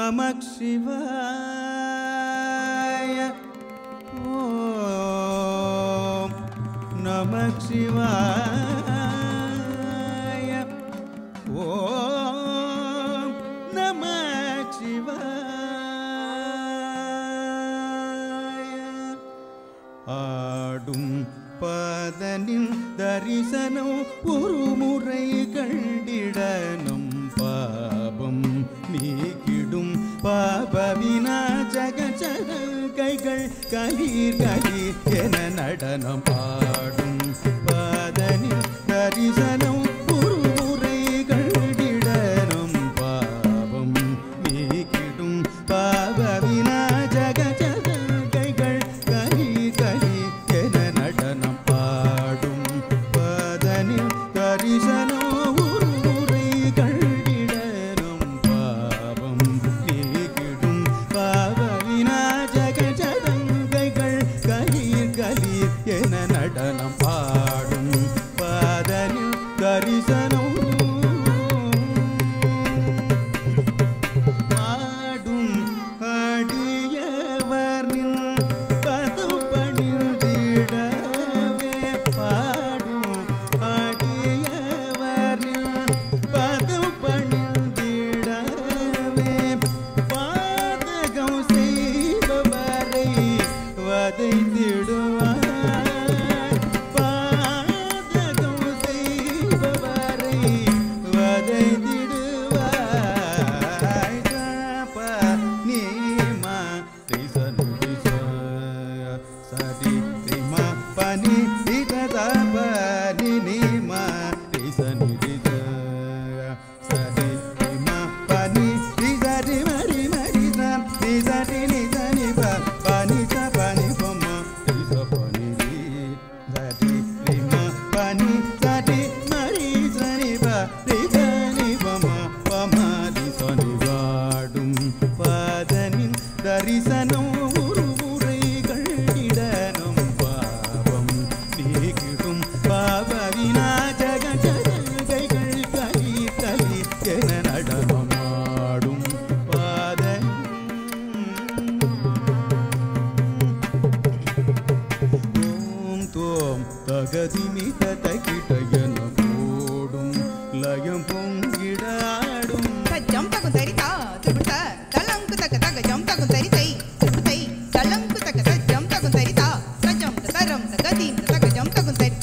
நமக் சிவாய. ஓம் நமக் சிவாய. ஓம் நமக் சிவாய. ஆடும் பதனின் தரிசனம் ஒரு முறை கண்டிடனும் பாபம் நீக்கிடும் பாப விநாசக கைகள் கலீர் கலீர் என நடனம் ஆடும் பதனின் தரிசனம் ஒரு முறை கண்டிடனும் பாபம் நீக்கிடும் பாப விநாசக கைகள் கலீர் கலீர் என நடனம் ஆடும் பதனின் தரிசனம் ஒரு முறை கண்டிடனும் பாவம் நீக்கிடும் பாவ விநாசக கைகள் கலீர் கலீர் என நடனம் ஆடும் பதனின் தரிசனம் ஆடும் அடியவர்னின் பதம் பணிந்திடவே பாடும் அடியவர்னின் பதம் பணிந்திடவே பாதகம் செய்பவரை வதைத்திடுவார். பாதகம் செய்பவரை வதைத்திடுவார். ஜப நீமா ரிசனு ரிச சரி ரிமா பனி ரிதப நிமா ரிசனு ரிச சரி ரிமா பனி ரிசரி மரி மரி சம் ரிசரி நிசனி ப பனி ச பனி பம ரிச பனி ரி சரி ரிமா பனி சரி மரி சனி ப ரிசனி பம பம ரிசனி வாடும் பதனின் தரிசனம் ஒரு முறை கண்டிடனும் பாவம் நீக்கிடும் பாவ விநாசக கைகள் கலீர் கலீர் என நடனமாடும் பாதன். ஓம் தோம் தகதிமித தகிட என ஓடும் லயம் பொங்கிடாடும். Jam takun tari ta, tubuta, dalam ku tak tak jam takun tari tai, tubutai, dalam ku tak jam takun tari ta, jam taram tagadim tak jam takun tari.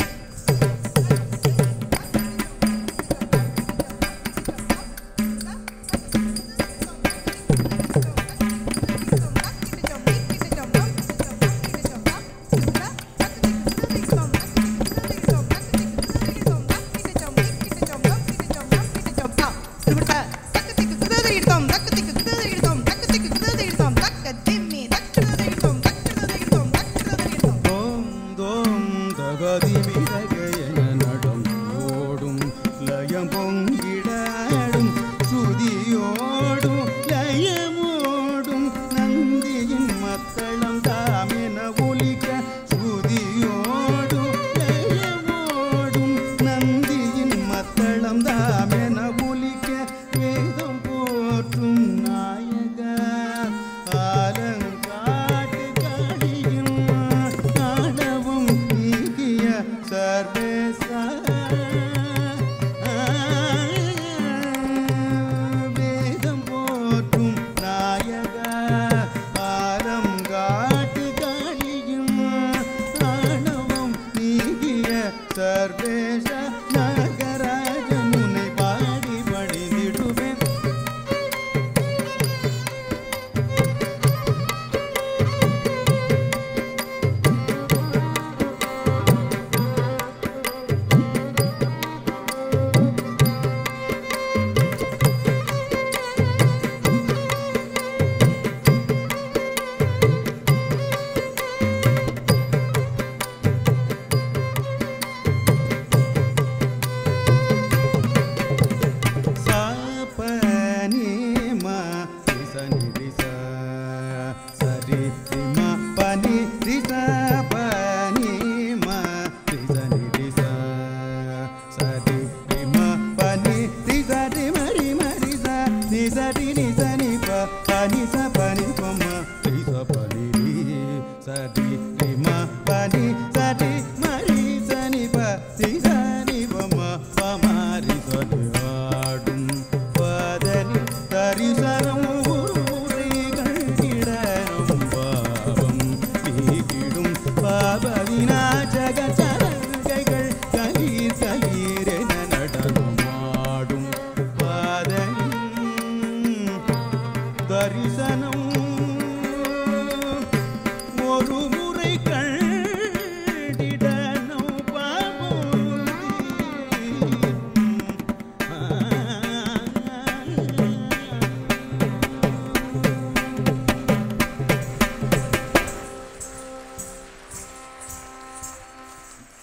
சரி ரிம பனி